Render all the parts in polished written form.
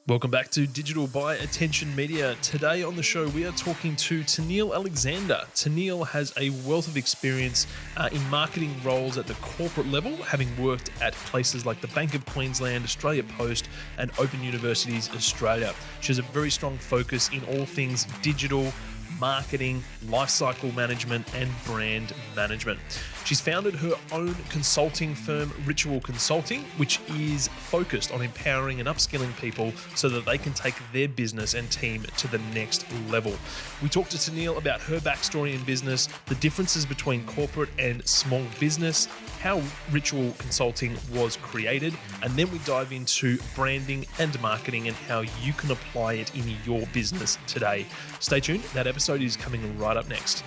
Welcome back to Digital by Attention Media. Today on the show, we are talking to Tyneal Alexander. Tyneal has a wealth of experience in marketing roles at the corporate level, having worked at places like the Bank of Queensland, Australia Post, and Open Universities Australia. She has a very strong focus in all things digital, marketing, lifecycle management, and brand management. She's founded her own consulting firm, Ritual Consulting, which is focused on empowering and upskilling people so that they can take their business and team to the next level. We talked to Tyneal about her backstory in business, the differences between corporate and small business, how Ritual Consulting was created, and then we dive into branding and marketing and how you can apply it in your business today. Stay tuned, that episode is coming right up next.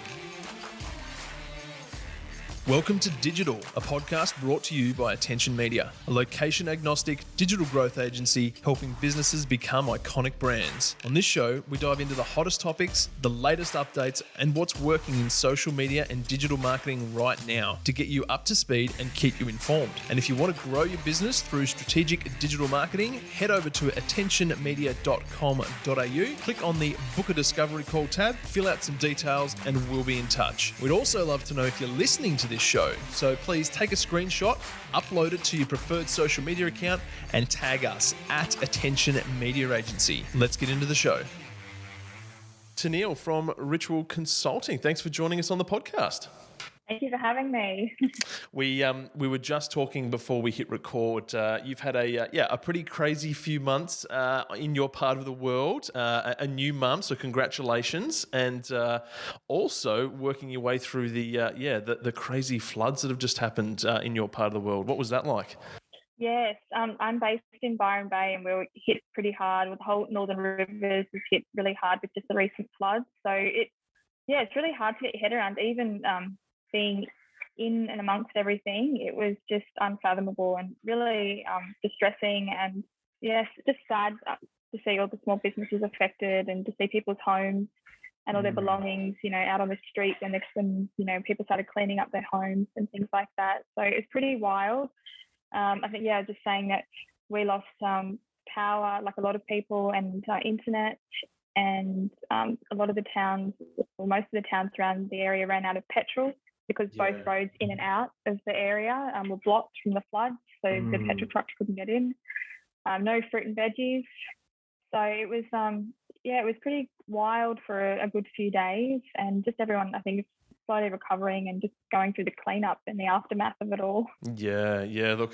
Welcome to Digital, a podcast brought to you by AttentionMedia, a location-agnostic digital growth agency helping businesses become iconic brands. On this show, we dive into the hottest topics, the latest updates, and what's working in social media and digital marketing right now to get you up to speed and keep you informed. And if you want to grow your business through strategic digital marketing, head over to attentionmedia.com.au, click on the Book a Discovery Call tab, fill out some details, and we'll be in touch. We'd also love to know if you're listening to this show. So please take a screenshot, upload it to your preferred social media account, and tag us at Attention Media Agency. Let's get into the show. Tyneal from Ritual Consulting, thanks for joining us on the podcast. Thank you for having me. We were just talking before we hit record. You've had a pretty crazy few months in your part of the world. A new mum, so congratulations, and also working your way through the crazy floods that have just happened in your part of the world. What was that like? Yes, I'm based in Byron Bay, and we were hit pretty hard with the whole Northern Rivers. Was hit really hard with just the recent floods. So it's really hard to get your head around, even. Being in and amongst everything, it was just unfathomable and really distressing, and yes, just sad to see all the small businesses affected and to see people's homes and all their belongings, out on the street when people started cleaning up their homes and things like that. So it's pretty wild. I think, just saying that we lost power, like a lot of people, and internet, and a lot of the towns, or most of the towns around the area ran out of petrol, because both roads in and out of the area were blocked from the floods, so the petrol trucks couldn't get in. No fruit and veggies. So it was, it was pretty wild for a good few days, and just everyone, I think, is slowly recovering and just going through the cleanup and the aftermath of it all. Yeah. Look,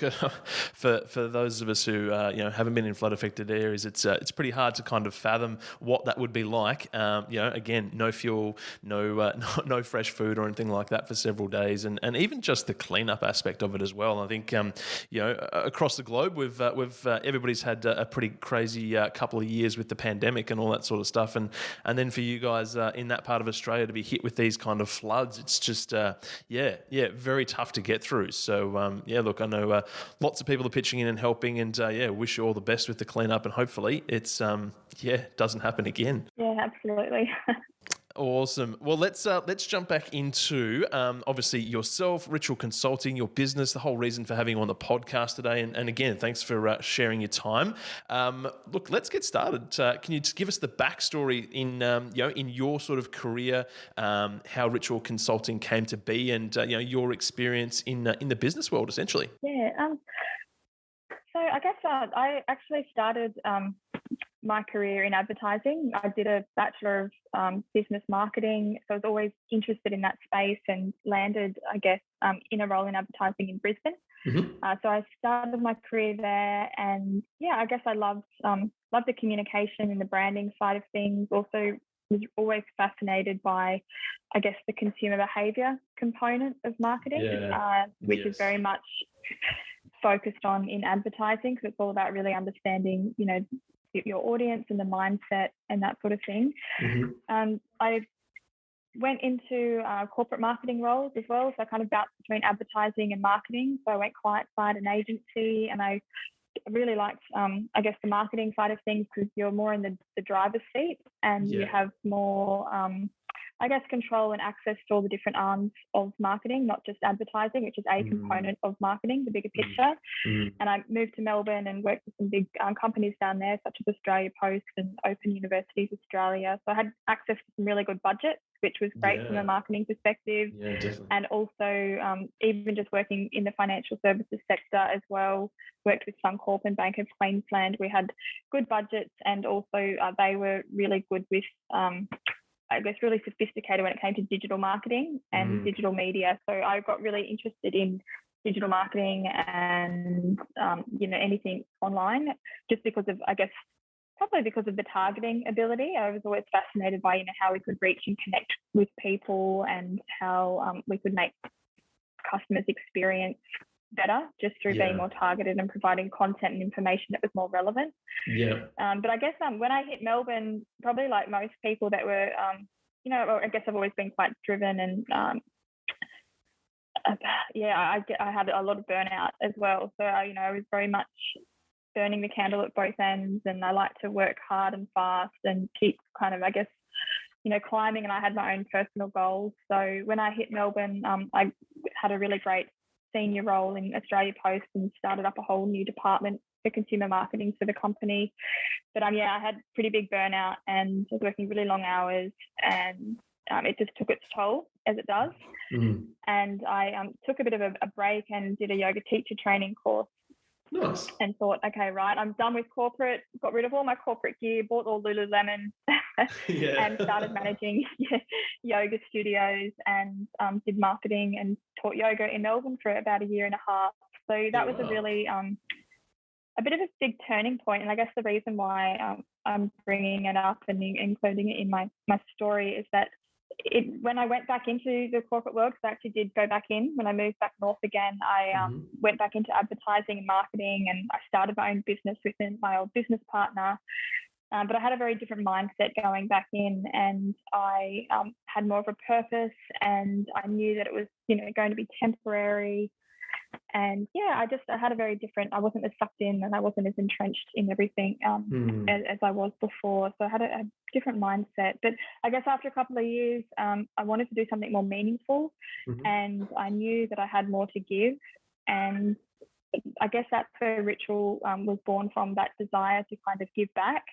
for those of us who haven't been in flood affected areas, it's pretty hard to kind of fathom what that would be like. Again, no fuel, no fresh food or anything like that for several days, and even just the cleanup aspect of it as well. I think across the globe, we've everybody's had a pretty crazy couple of years with the pandemic and all that sort of stuff, and then for you guys in that part of Australia to be hit with these kind of floods, it's just very tough to get through. So look, I know lots of people are pitching in and helping, and wish you all the best with the cleanup, and hopefully it's doesn't happen again. Yeah, absolutely. Awesome. Well, let's jump back into obviously yourself, Ritual Consulting, your business, the whole reason for having you on the podcast today. And again, thanks for sharing your time. Look, let's get started. Can you just give us the backstory in your sort of career, how Ritual Consulting came to be, and your experience in the business world, essentially? Yeah. So I guess I actually started my career in advertising. I did a Bachelor of Business Marketing, so I was always interested in that space, and landed, I guess, in a role in advertising in Brisbane. Mm-hmm. So I started my career there, and I guess I loved the communication and the branding side of things. Also was always fascinated by, I guess, the consumer behaviour component of marketing, which is very much focused on in advertising, because it's all about really understanding, your audience and the mindset and that sort of thing. Mm-hmm. I went into corporate marketing roles as well, so I kind of bounced between advertising and marketing. So I went client side and agency, and I really liked, I guess, the marketing side of things, because you're more in the driver's seat, and you have more I guess, control and access to all the different arms of marketing, not just advertising, which is a component of marketing, the bigger picture. And I moved to Melbourne and worked with some big companies down there, such as Australia Post and Open Universities Australia. So I had access to some really good budgets, which was great from a marketing perspective. Yeah, definitely. And also even just working in the financial services sector as well, worked with Suncorp and Bank of Queensland. We had good budgets, and also they were really good with I guess really sophisticated when it came to digital marketing and digital media. So I got really interested in digital marketing and, anything online, just because of, I guess, probably because of the targeting ability. I was always fascinated by, how we could reach and connect with people, and how we could make customers' experience better just through being more targeted and providing content and information that was more relevant. But I guess when I hit Melbourne, probably like most people that were, I guess I've always been quite driven, and I had a lot of burnout as well. So I was very much burning the candle at both ends, and I like to work hard and fast and keep kind of, I guess, climbing. And I had my own personal goals. So when I hit Melbourne, I had a really great senior role in Australia Post and started up a whole new department for consumer marketing for the company. But I had pretty big burnout, and was working really long hours, and it just took its toll, as it does. And I took a bit of a break and did a yoga teacher training course. Nice. And thought, okay, right, I'm done with corporate, got rid of all my corporate gear, bought all Lululemon and started managing yoga studios, and did marketing and taught yoga in Melbourne for about a year and a half. So that was a really, a bit of a big turning point. And I guess the reason why I'm bringing it up and including it in my story is that when I went back into the corporate world, because I actually did go back in when I moved back north again, I went back into advertising and marketing, and I started my own business with my old business partner. But I had a very different mindset going back in, and I had more of a purpose, and I knew that it was, going to be temporary. And I had a very different, I wasn't as sucked in, and I wasn't as entrenched in everything as I was before. So I had a different mindset. But I guess after a couple of years, I wanted to do something more meaningful, and I knew that I had more to give. And I guess that's where Ritual was born from, that desire to kind of give back.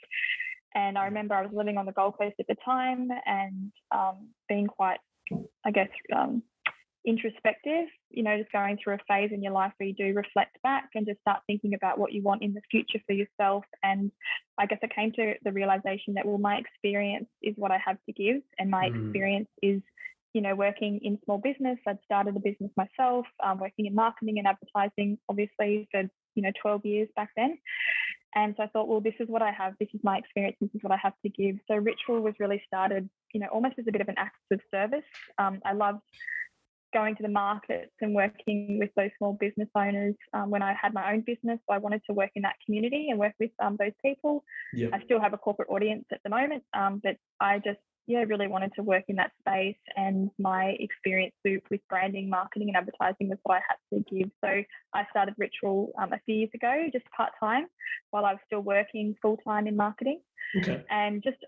And I remember I was living on the Gold Coast at the time, and being quite, I guess, introspective, just going through a phase in your life where you do reflect back and just start thinking about what you want in the future for yourself. And I guess I came to the realization that, well, my experience is what I have to give, and my experience is, working in small business. I'd started a business myself, working in marketing and advertising, obviously, for 12 years back then. And so I thought, well, this is what I have. This is my experience. This is what I have to give. So Ritual was really started, almost as a bit of an act of service. I loved going to the markets and working with those small business owners when I had my own business. So I wanted to work in that community and work with those people. I still have a corporate audience at the moment, but I just really wanted to work in that space, and my experience with branding, marketing and advertising was what I had to give. So I started Ritual a few years ago, just part-time, while I was still working full-time in marketing. And just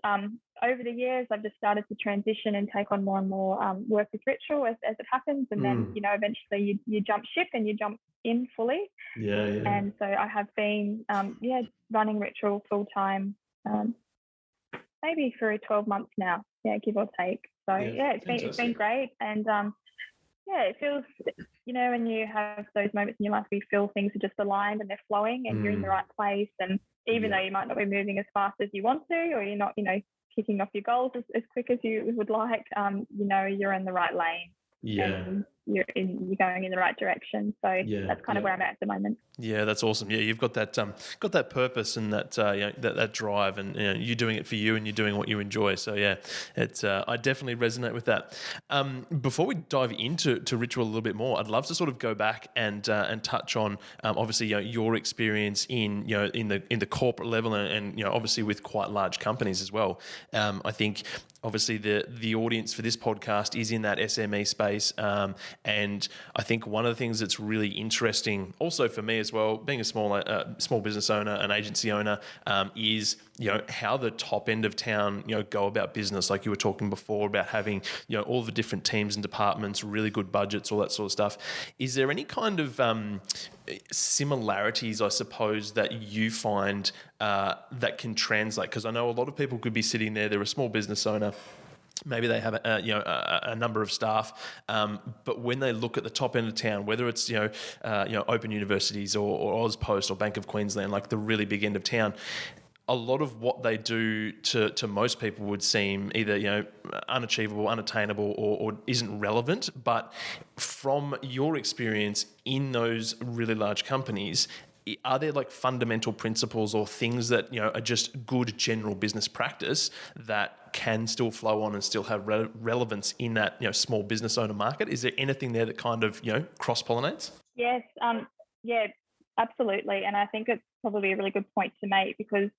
over the years, I've just started to transition and take on more and more work with Ritual as it happens. And then, eventually you jump ship and you jump in fully. And so I have been, running Ritual full-time, maybe for 12 months now, give or take. So it's been great. And it feels, when you have those moments in your life where you feel things are just aligned and they're flowing and you're in the right place, and even though you might not be moving as fast as you want to, or you're not, kicking off your goals as quick as you would like, you're in the right lane. And you're going in the right direction. So that's kind of where I'm at the moment. Yeah, that's awesome. Yeah, you've got that purpose and that that drive, and you're doing it for you, and you're doing what you enjoy. So it's I definitely resonate with that. Before we dive into Ritual a little bit more, I'd love to sort of go back and touch on obviously your experience in the corporate level, and obviously with quite large companies as well. I think obviously the audience for this podcast is in that SME space, And I think one of the things that's really interesting, also for me as well, being a small business owner, an agency owner, is how the top end of town go about business. Like you were talking before about having all the different teams and departments, really good budgets, all that sort of stuff. Is there any kind of similarities, I suppose, that you find that can translate? Because I know a lot of people could be sitting there, they're a small business owner, maybe they have a number of staff, but when they look at the top end of town, whether it's open universities or Aus Post or Bank of Queensland, like the really big end of town, a lot of what they do to most people would seem either unachievable, unattainable, or isn't relevant. But from your experience in those really large companies, are there like fundamental principles or things that are just good general business practice that can still flow on and still have relevance in that small business owner market? Is there anything there that kind of cross pollinates? Yes, yeah, absolutely, and I think it's probably a really good point to make, because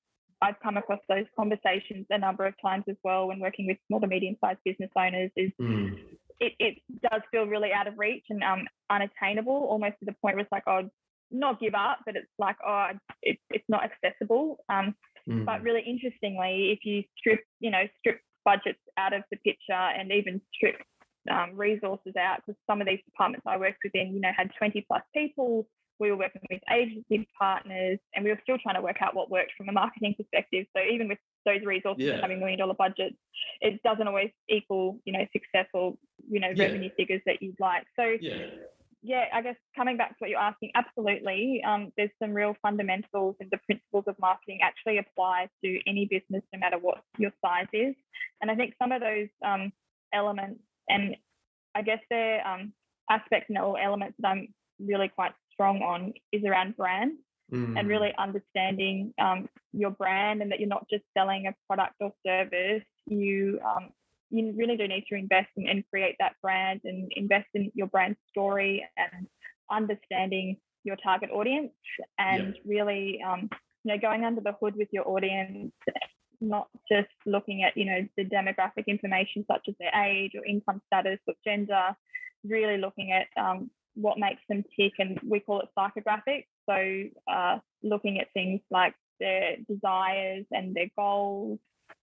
I've come across those conversations a number of times as well when working with small to medium-sized business owners. It does feel really out of reach and unattainable, almost to the point where it's like, oh, not give up, but it's like, oh, it's not accessible. But really interestingly, if you strip budgets out of the picture and even strip resources out, because some of these departments I worked within, had 20 plus people. We were working with agency partners, and we were still trying to work out what worked from a marketing perspective. So even with those resources and having $1 million budgets, it doesn't always equal, successful, revenue figures that you'd like. So I guess coming back to what you're asking, absolutely. There's some real fundamentals, and the principles of marketing actually apply to any business, no matter what your size is. And I think some of those elements, and I guess they're aspects or elements that I'm really quite strong on, is around brand and really understanding your brand, and that you're not just selling a product or service. You really do need to invest and create that brand, and invest in your brand story and understanding your target audience, and really going under the hood with your audience, not just looking at the demographic information such as their age or income status or gender, really looking at what makes them tick, and we call it psychographics. So looking at things like their desires and their goals,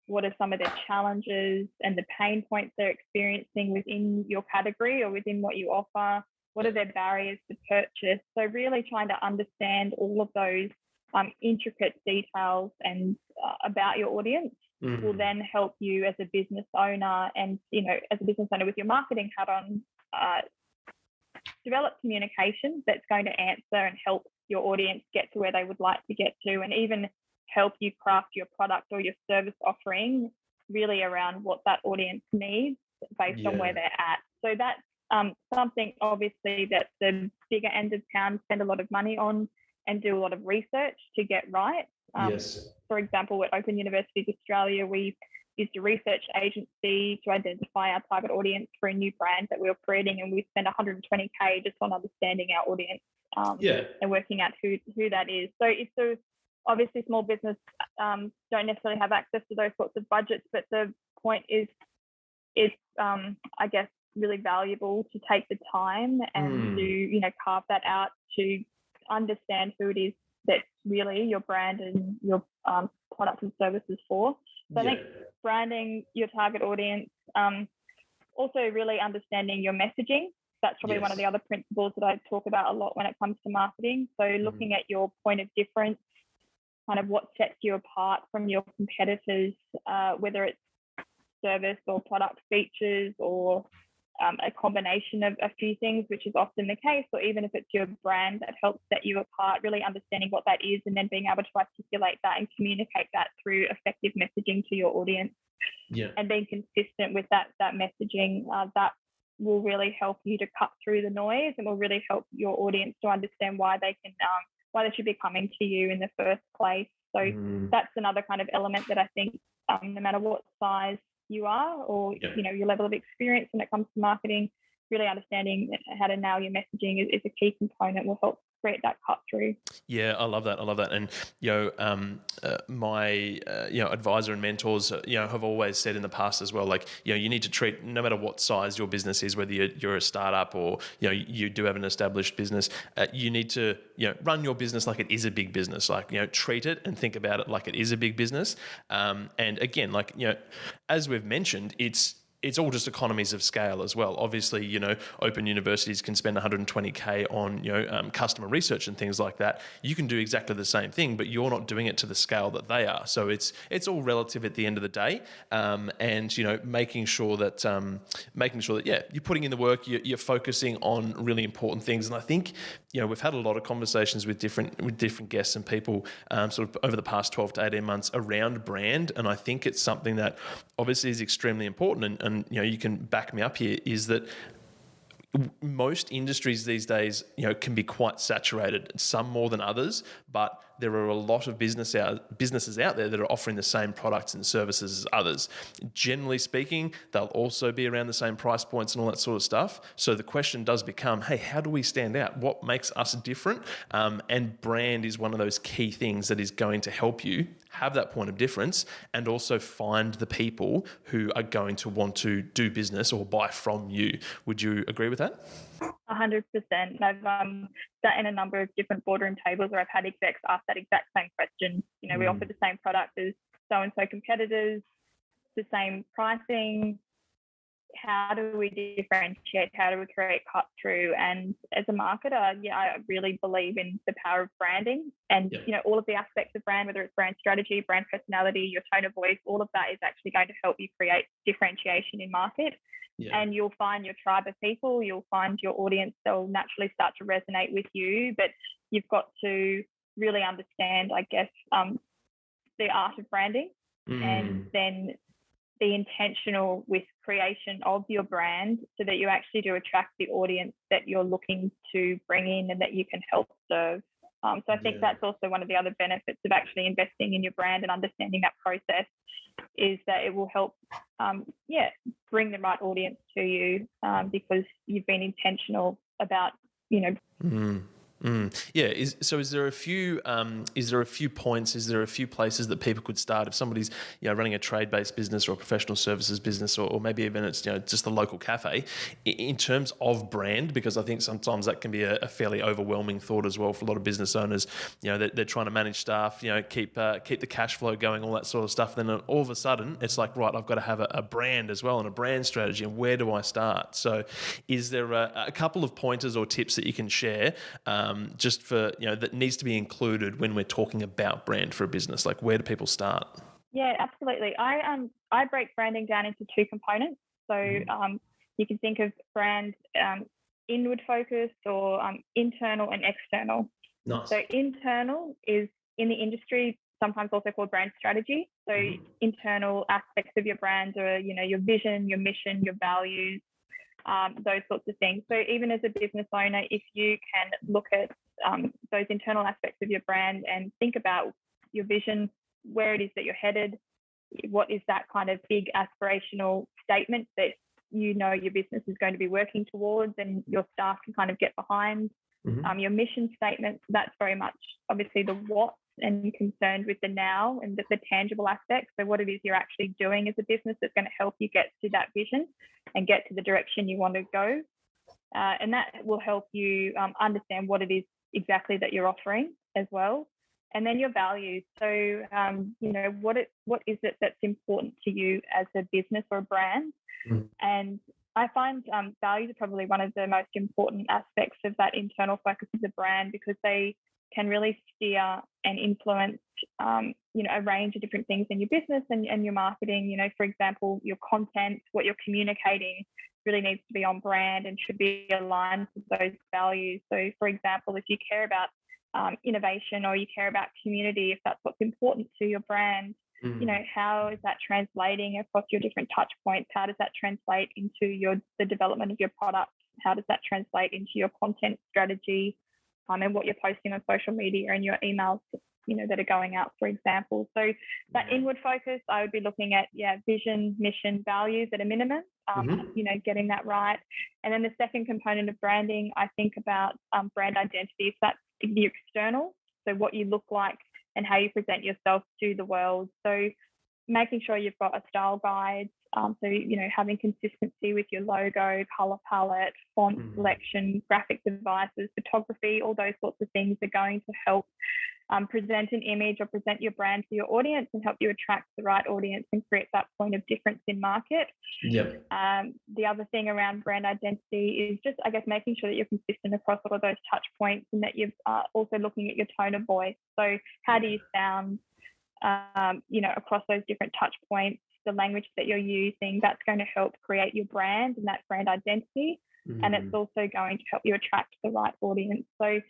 what are some of their challenges and the pain points they're experiencing within your category or within what you offer, what are their barriers to purchase. So really trying to understand all of those intricate details and about your audience will then help you as a business owner, and as a business owner with your marketing hat on, develop communication that's going to answer and help your audience get to where they would like to get to, and even help you craft your product or your service offering really around what that audience needs based on where they're at. So that's something obviously that the bigger end of town spend a lot of money on and do a lot of research to get right. For example, at Open Universities Australia, we used a research agency to identify our target audience for a new brand that we were creating, and we spent $120K just on understanding our audience and working out who that is. So it's obviously small business don't necessarily have access to those sorts of budgets, but the point is it's I guess really valuable to take the time and to carve that out, to understand who it is that's really your brand and your products and services for. So I think branding your target audience, also really understanding your messaging. That's probably one of the other principles that I talk about a lot when it comes to marketing. So looking at your point of difference, kind of what sets you apart from your competitors, whether it's service or product features or a combination of a few things, which is often the case, or even if it's your brand that helps set you apart, really understanding what that is and then being able to articulate that and communicate that through effective messaging to your audience, and being consistent with that messaging, that will really help you to cut through the noise, and will really help your audience to understand why they should be coming to you in the first place. So that's another kind of element that I think no matter what size you are or your level of experience when it comes to marketing, really understanding how to nail your messaging is a key component, will help create that cut through. Yeah, I love that. I love that. And my advisor and mentors have always said in the past as well, like you need to treat, no matter what size your business is, whether you're a startup or you do have an established business, you need to run your business like it is a big business. Like treat it and think about it like it is a big business. And again, like as we've mentioned, it's all just economies of scale as well. Obviously, open universities can spend 120K on, customer research and things like that. You can do exactly the same thing, but you're not doing it to the scale that they are. So it's all relative at the end of the day. And, making sure that you're putting in the work, you're focusing on really important things. And I think, we've had a lot of conversations with different guests and people sort of over the past 12 to 18 months around brand. And I think it's something that obviously is extremely important. And you can back me up here, is that most industries these days, can be quite saturated, some more than others, but there are a lot of businesses out there that are offering the same products and services as others. Generally speaking, they'll also be around the same price points and all that sort of stuff. So the question does become, hey, how do we stand out? What makes us different? And brand is one of those key things that is going to help you have that point of difference and also find the people who are going to want to do business or buy from you. Would you agree with that? 100%. I've sat in a number of different boardroom tables where I've had execs ask that exact same question. We offer the same product as so-and-so competitors, the same pricing. How do we differentiate? How do we create cut through? And as a marketer, I really believe in the power of branding and, all of the aspects of brand, whether it's brand strategy, brand personality, your tone of voice, all of that is actually going to help you create differentiation in market. Yeah. And you'll find your tribe of people, you'll find your audience, they'll naturally start to resonate with you, but you've got to really understand, I guess, the art of branding and then be intentional with creation of your brand so that you actually do attract the audience that you're looking to bring in and that you can help serve. So I think that's also one of the other benefits of actually investing in your brand and understanding that process is that it will help, bring the right audience to you because you've been intentional about, Yeah. Is there a few points? Is there a few places that people could start if somebody's running a trade-based business or a professional services business, or maybe even it's just a local cafe, in terms of brand? Because I think sometimes that can be a fairly overwhelming thought as well for a lot of business owners. They're trying to manage staff, keep the cash flow going, all that sort of stuff. Then all of a sudden it's like, right, I've got to have a brand as well and a brand strategy. And where do I start? So, is there a couple of pointers or tips that you can share? Just for, that needs to be included when we're talking about brand for a business? Like, where do people start? Yeah, absolutely. I break branding down into two components. So you can think of brand inward focused or internal and external. Nice. So internal is in the industry, sometimes also called brand strategy. So internal aspects of your brand are, your vision, your mission, your values, those sorts of things. So even as a business owner, if you can look at those internal aspects of your brand and think about your vision, where it is that you're headed, what is that kind of big aspirational statement that your business is going to be working towards and your staff can kind of get behind. Your mission statement, that's very much obviously the what, and concerned with the now and the tangible aspects. So what it is you're actually doing as a business that's going to help you get to that vision and get to the direction you want to go. And that will help you understand what it is exactly that you're offering as well. And then your values. So, what is it that's important to you as a business or a brand? And I find values are probably one of the most important aspects of that internal focus of the brand because they can really steer and influence, a range of different things in your business and your marketing. For example, your content, what you're communicating really needs to be on brand and should be aligned with those values. So, for example, if you care about innovation or you care about community, if that's what's important to your brand, how is that translating across your different touch points? How does that translate into the development of your product? How does that translate into your content strategy and what you're posting on social media and your emails, that are going out, for example? So that inward focus, I would be looking at, vision, mission, values at a minimum, getting that right. And then the second component of branding, I think about brand identity. So that's the external, so what you look like and how you present yourself to the world. So making sure you've got a style guide. So, having consistency with your logo, color palette, font selection, graphic devices, photography, all those sorts of things are going to help present an image or present your brand to your audience and help you attract the right audience and create that point of difference in market. Yep. The other thing around brand identity is just, I guess, making sure that you're consistent across all of those touch points and that you're also looking at your tone of voice. So how do you sound, across those different touch points, the language that you're using, that's going to help create your brand and that brand identity. And it's also going to help you attract the right audience. So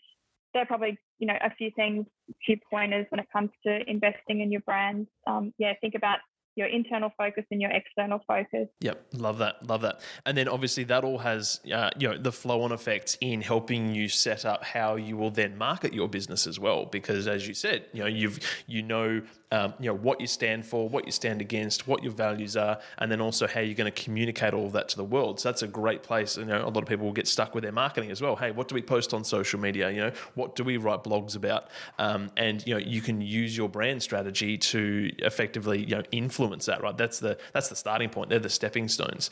they're probably, a few pointers when it comes to investing in your brand. Think about your internal focus and your external focus. Yep, love that. And then obviously that all has, the flow-on effects in helping you set up how you will then market your business as well. Because as you said, what you stand for, what you stand against, what your values are, and then also how you're going to communicate all of that to the world. So that's a great place. A lot of people will get stuck with their marketing as well. Hey, what do we post on social media? What do we write blogs about? And you can use your brand strategy to effectively, influence that, right? That's the starting point. They're the stepping stones.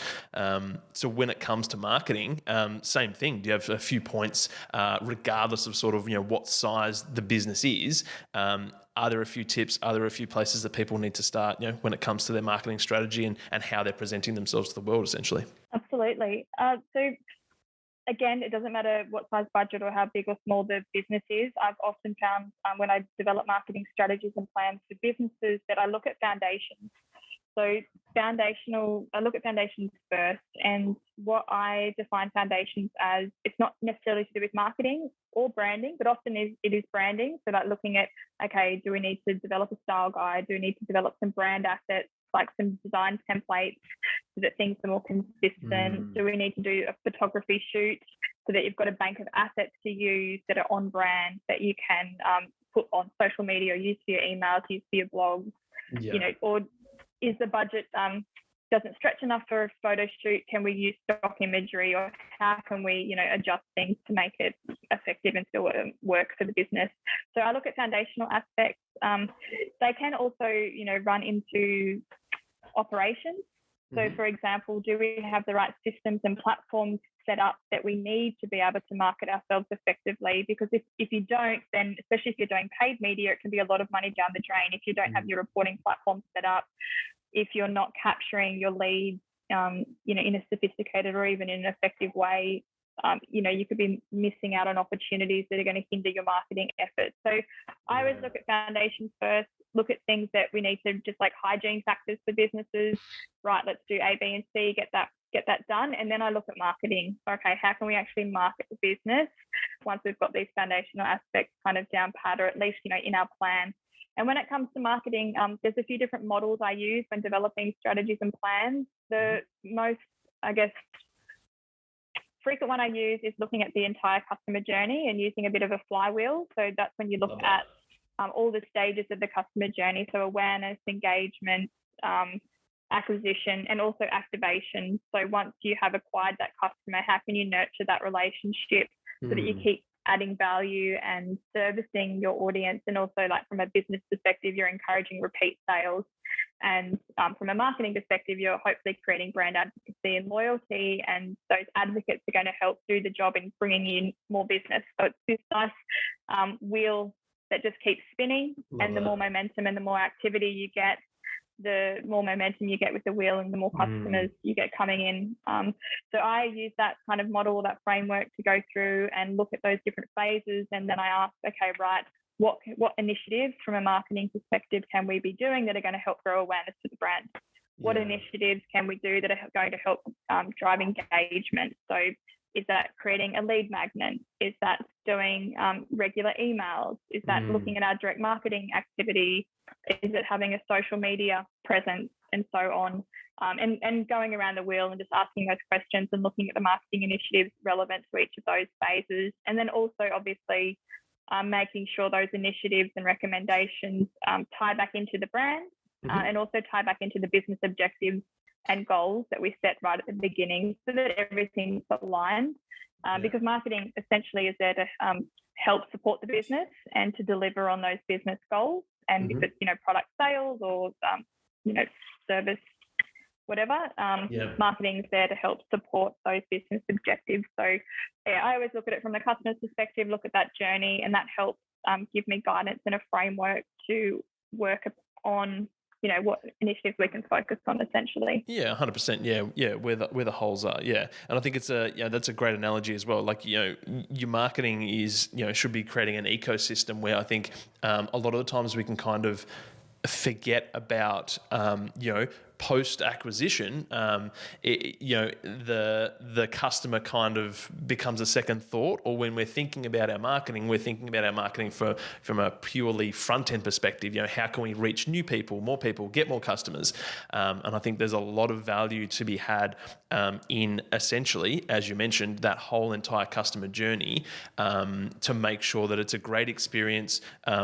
So when it comes to marketing, same thing. Do you have a few points, regardless of sort of, what size the business is? Are there a few tips? Are there a few places that people need to start, when it comes to their marketing strategy and how they're presenting themselves to the world, essentially? Absolutely. So again, it doesn't matter what size budget or how big or small the business is. I've often found when I develop marketing strategies and plans for businesses that I look at foundations. So I look at foundations first, and what I define foundations as, it's not necessarily to do with marketing or branding, but often it is branding. So like looking at, okay, do we need to develop a style guide? Do we need to develop some brand assets, like some design templates so that things are more consistent? Do we need to do a photography shoot so that you've got a bank of assets to use that are on brand that you can put on social media or use for your emails, use for your blogs, or is the budget doesn't stretch enough for a photo shoot? Can we use stock imagery, or how can we, adjust things to make it effective and still work for the business? So I look at foundational aspects. They can also, run into operations. So for example, do we have the right systems and platforms set up that we need to be able to market ourselves effectively? Because if you don't, then especially if you're doing paid media, it can be a lot of money down the drain if you don't have your reporting platform set up, if you're not capturing your leads, in a sophisticated or even in an effective way. You could be missing out on opportunities that are going to hinder your marketing efforts. So I always look at foundations first, look at things that we need to, just like hygiene factors for businesses, right? Let's do A, B, and C, get that done. And then I look at marketing. Okay, how can we actually market the business once we've got these foundational aspects kind of down pat, or at least, in our plan? And when it comes to marketing, there's a few different models I use when developing strategies and plans. The most, I guess, frequent one I use is looking at the entire customer journey and using a bit of a flywheel. So that's when you look at all the stages of the customer journey. So awareness, engagement, acquisition, and also activation. So once you have acquired that customer, how can you nurture that relationship so that you keep adding value and servicing your audience? And also, like, from a business perspective, you're encouraging repeat sales. And from a marketing perspective, you're hopefully creating brand advocacy and loyalty, and those advocates are going to help do the job in bringing in more business. So it's this nice wheel that just keeps spinning. The more momentum and the more activity you get, the more momentum you get with the wheel and the more customers you get coming in. So I use that kind of model, that framework, to go through and look at those different phases. And then I ask, okay, right, what initiatives from a marketing perspective can we be doing that are going to help grow awareness to the brand? What initiatives can we do that are going to help drive engagement? So is that creating a lead magnet? Is that doing regular emails? Is that looking at our direct marketing activity? Is it having a social media presence, and so on? And going around the wheel and just asking those questions and looking at the marketing initiatives relevant to each of those phases. And then also, obviously, making sure those initiatives and recommendations tie back into the brand and also tie back into the business objectives and goals that we set right at the beginning, so that everything's aligned. Because marketing essentially is there to help support the business and to deliver on those business goals. And if it's, product sales or, service, whatever, marketing's there to help support those business objectives. So I always look at it from the customer's perspective, look at that journey, and that helps give me guidance and a framework to work on what initiatives we can focus on essentially. Yeah, 100%. Yeah, where the holes are. Yeah, and I think it's that's a great analogy as well. Like your marketing is should be creating an ecosystem where I think a lot of the times we can kind of forget about post acquisition, the customer kind of becomes a second thought, or when we're thinking about our marketing, we're thinking about our marketing from a purely front end perspective. How can we reach new people, more people, get more customers? And I think there's a lot of value to be had in essentially, as you mentioned, that whole entire customer journey to make sure that it's a great experience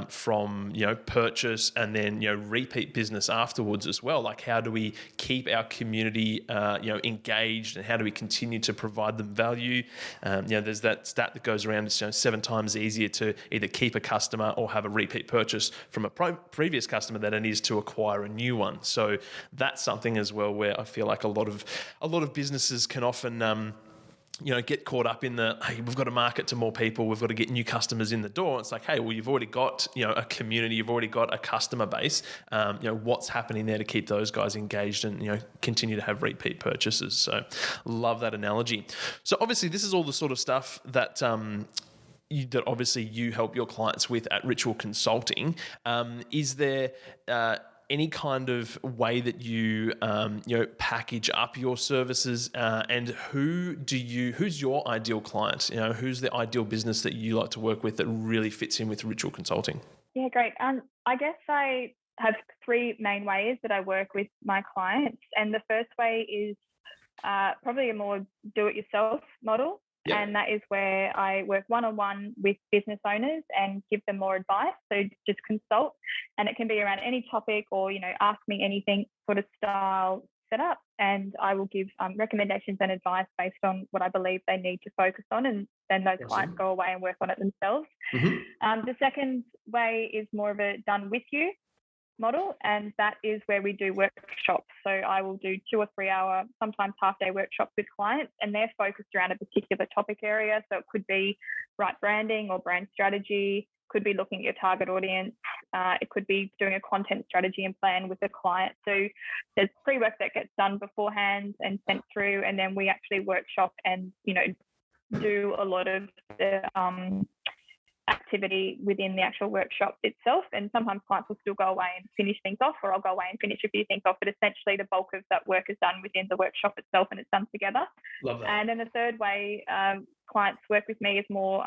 from purchase and then repeat business afterwards as well. Like, how do we keep our community engaged, and how do we continue to provide them value? There's that stat that goes around, it's 7 times easier to either keep a customer or have a repeat purchase from a previous customer than it is to acquire a new one. So that's something as well where I feel like a lot of businesses can often get caught up in hey, we've got to market to more people, we've got to get new customers in the door. It's like, hey, well, you've already got a community, you've already got a customer base. What's happening there to keep those guys engaged and continue to have repeat purchases? So love that analogy. So obviously this is all the sort of stuff that that obviously you help your clients with at Ritual Consulting. Is there any kind of way that you package up your services, and who's your ideal client? Who's the ideal business that you like to work with that really fits in with Ritual Consulting? Yeah, great. I guess I have 3 main ways that I work with my clients, and the first way is probably a more do-it-yourself model. Yep. And that is where I work one-on-one with business owners and give them more advice. So just consult, and it can be around any topic or, ask me anything sort of style setup. And I will give recommendations and advice based on what I believe they need to focus on. And then those clients go away and work on it themselves. Mm-hmm. The second way is more of a done with you model, and that is where we do workshops. So I will do 2 or 3 hour, sometimes half-day workshops with clients, and they're focused around a particular topic area. So it could be right branding or brand strategy, could be looking at your target audience, it could be doing a content strategy and plan with a client. So there's pre-work that gets done beforehand and sent through, and then we actually workshop and do a lot of the activity within the actual workshop itself. And sometimes clients will still go away and finish things off, or I'll go away and finish a few things off, but essentially the bulk of that work is done within the workshop itself and it's done together. Love that. And then the third way clients work with me is more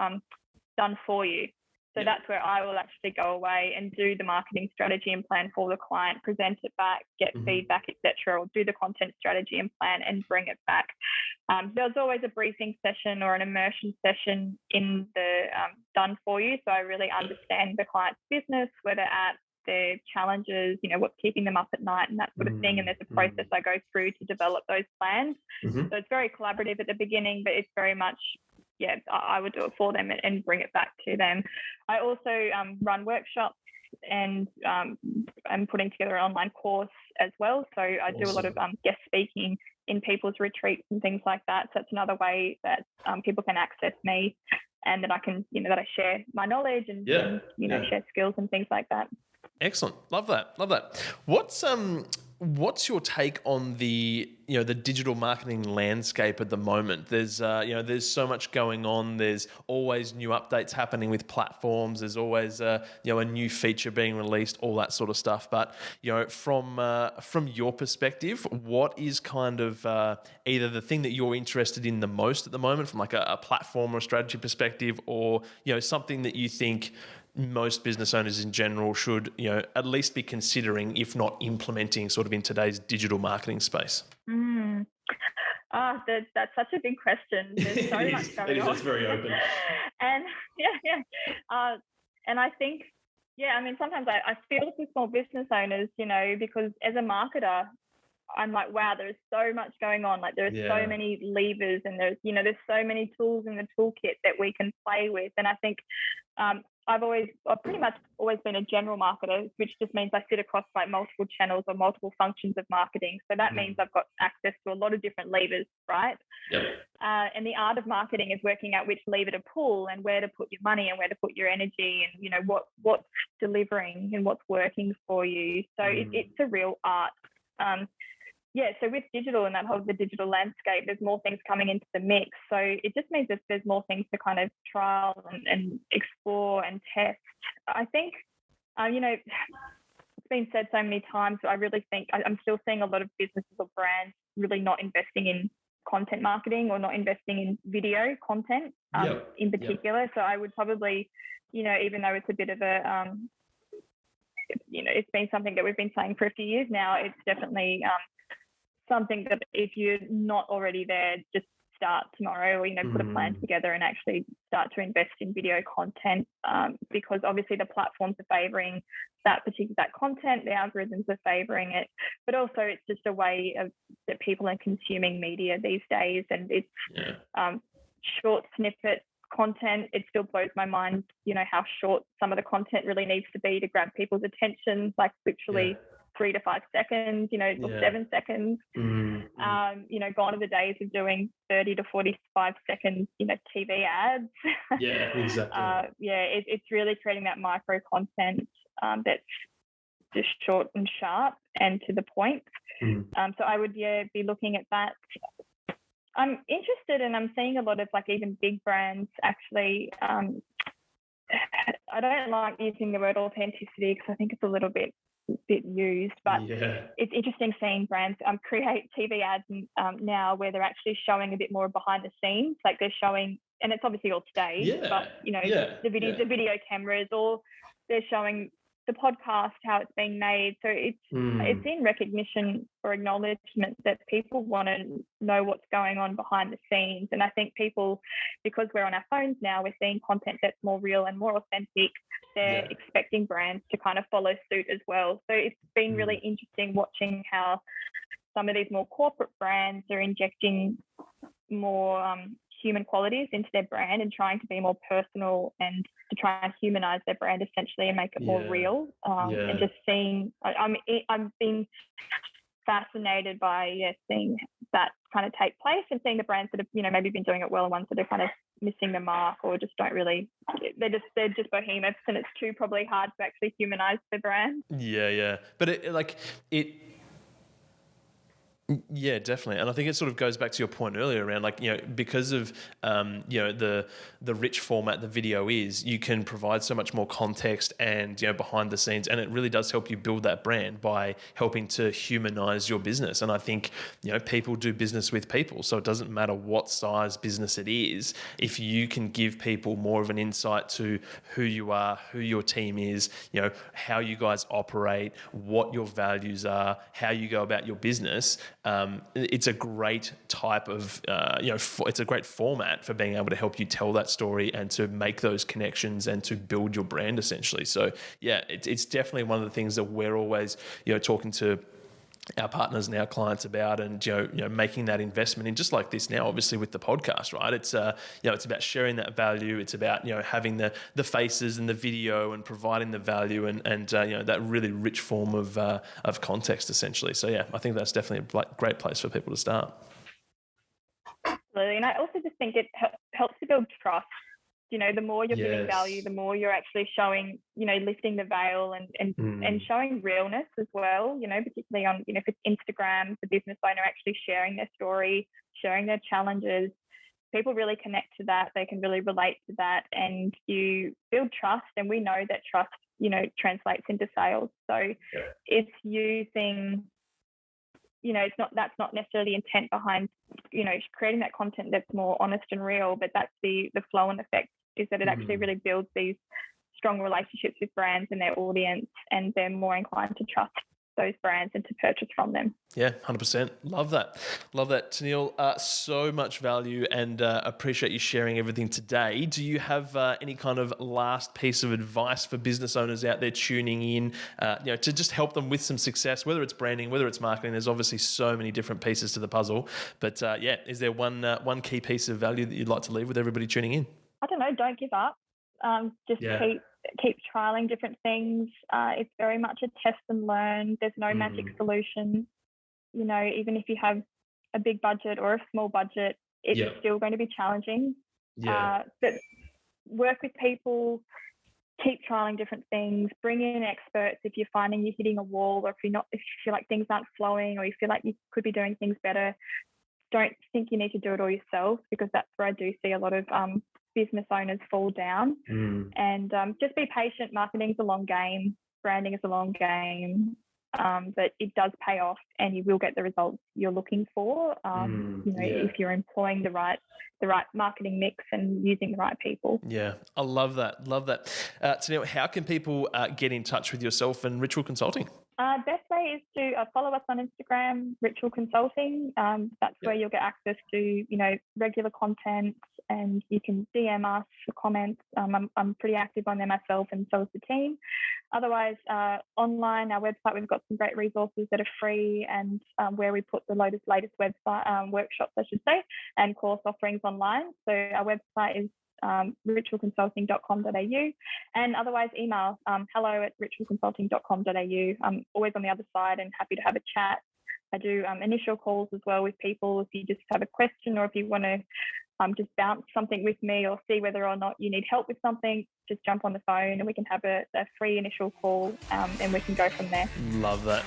done for you. So that's where I will actually go away and do the marketing strategy and plan for the client, present it back, get feedback, etc., or do the content strategy and plan and bring it back. There's always a briefing session or an immersion session in the done for you. So I really understand the client's business, where they're at, their challenges, what's keeping them up at night and that sort of thing. And there's a process I go through to develop those plans. So it's very collaborative at the beginning, but it's very much, I would do it for them and bring it back to them. I also run workshops, and I'm putting together an online course as well. So I do a lot of guest speaking in people's retreats and things like that. So that's another way that people can access me, and that I can, that I share my knowledge and share skills and things like that. Excellent. Love that. What's your take on the digital marketing landscape at the moment? There's so much going on. There's always new updates happening with platforms. There's always a new feature being released, all that sort of stuff. But from your perspective, what is kind of either the thing that you're interested in the most at the moment, from like a platform or strategy perspective, or something that you think most business owners in general should, at least be considering, if not implementing, sort of in today's digital marketing space? That's such a big question. There's so much going on. It's very open. And and I think, sometimes I feel for small business owners, because as a marketer, I'm like, wow, there's so much going on. Like there's so many levers, and there's so many tools in the toolkit that we can play with. And I think I've pretty much always been a general marketer, which just means I sit across like multiple channels or multiple functions of marketing. So that means I've got access to a lot of different levers, right? Yep. And the art of marketing is working out which lever to pull and where to put your money and where to put your energy, and what's delivering and what's working for you. So it's a real art. So with digital and the digital landscape, there's more things coming into the mix. So it just means that there's more things to kind of trial and explore and test. I think, it's been said so many times, but I really think I'm still seeing a lot of businesses or brands really not investing in content marketing or not investing in video content in particular. So I would probably, even though it's a bit of a, it's been something that we've been saying for a few years now, it's definitely something that if you're not already there, just start tomorrow, or put a plan together and actually start to invest in video content, because obviously the platforms are favoring that content, the algorithms are favoring it, but also it's just a way of that people are consuming media these days, and it's short snippet content. It still blows my mind, how short some of the content really needs to be to grab people's attention, like literally 3 to 5 seconds, or 7 seconds. Gone are the days of doing 30 to 45 seconds, TV ads. Yeah, exactly. It's really creating that micro content that's just short and sharp and to the point. So I would be looking at that. I'm interested, and I'm seeing a lot of like even big brands actually. I don't like using the word authenticity because I think it's a little bit used, but it's interesting seeing brands create TV ads now where they're actually showing a bit more behind the scenes, like they're showing, and it's obviously all staged, but the video cameras, or they're showing the podcast, how it's being made. So it's in recognition or acknowledgement that people want to know what's going on behind the scenes. And I think people, because we're on our phones now, we're seeing content that's more real and more authentic. They're expecting brands to kind of follow suit as well. So it's been really interesting watching how some of these more corporate brands are injecting more human qualities into their brand and trying to be more personal and to try and humanize their brand essentially and make it more real. And just seeing, I'm being fascinated by seeing that kind of take place, and seeing the brands that have maybe been doing it well and ones that are kind of missing the mark or just don't really, they're just behemoths, and it's too probably hard to actually humanize the brand. But yeah, definitely. And I think it sort of goes back to your point earlier around because of, the rich format the video is, you can provide so much more context and, behind the scenes. And it really does help you build that brand by helping to humanize your business. And I think, people do business with people. So it doesn't matter what size business it is. If you can give people more of an insight to who you are, who your team is, how you guys operate, what your values are, how you go about your business, it's a great type of, it's a great format for being able to help you tell that story and to make those connections and to build your brand essentially. So it's definitely one of the things that we're always, talking to our partners and our clients about, and making that investment in, just like this now, obviously with the podcast, right? It's it's about sharing that value. It's about having the faces and the video and providing the value and that really rich form of context essentially. So I think that's definitely a great place for people to start. Absolutely, and I also just think it helps to build trust. The more you're giving value, the more you're actually showing, lifting the veil and showing realness as well, particularly on, if it's Instagram, the business owner actually sharing their story, sharing their challenges. People really connect to that. They can really relate to that, and you build trust. And we know that trust, translates into sales. So it's using, that's not necessarily the intent behind, creating that content that's more honest and real, but that's the flow and effect, is that it actually really builds these strong relationships with brands and their audience, and they're more inclined to trust those brands and to purchase from them. Yeah, 100%. Love that. Love that. Tyneal, so much value, and appreciate you sharing everything today. Do you have any kind of last piece of advice for business owners out there tuning in, to just help them with some success, whether it's branding, whether it's marketing? There's obviously so many different pieces to the puzzle, but is there one key piece of value that you'd like to leave with everybody tuning in? I don't know, don't give up. Keep trialing different things. It's very much a test and learn. There's no magic solution. Even if you have a big budget or a small budget, it's still going to be challenging. But work with people, keep trialing different things, bring in experts if you're finding you're hitting a wall, or if you feel like things aren't flowing, or you feel like you could be doing things better. Don't think you need to do it all yourself, because that's where I do see a lot of business owners fall down. And just be patient. Marketing's a long game, branding is a long game, but it does pay off, and you will get the results you're looking for. If you're employing the right marketing mix and using the right people. Yeah, I love that. Tyneal, how can people get in touch with yourself and Ritual Consulting? Best way is to follow us on Instagram, Ritual Consulting. That's where you'll get access to, regular content, and you can DM us for comments. I'm pretty active on there myself, and so is the team. Otherwise, online, our website, we've got some great resources that are free, and where we put the latest website workshops, I should say, and course offerings online. So our website is ritualconsulting.com.au, and otherwise email hello@ritualconsulting.com.au. I'm always on the other side and happy to have a chat. I do initial calls as well with people if you just have a question, or if you want to just bounce something with me, or see whether or not you need help with something. Just jump on the phone and we can have a free initial call, and we can go from there. Love that.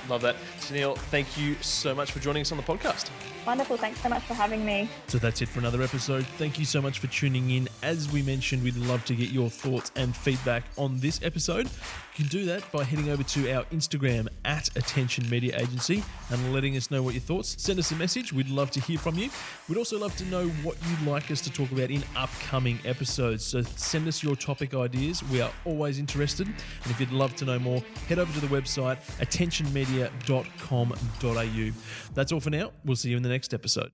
Tyneal, thank you so much for joining us on the podcast. Wonderful. Thanks so much for having me. So that's it for another episode. Thank you so much for tuning in. As we mentioned, we'd love to get your thoughts and feedback on this episode. You can do that by heading over to our Instagram @AttentionMedia Agency and letting us know what your thoughts. Send us a message. We'd love to hear from you. We'd also love to know what you'd like us to talk about in upcoming episodes. So send us your topic ideas. We are always interested. And if you'd love to know more, head over to the website attentionmedia.com.au. That's all for now. We'll see you in the next episode.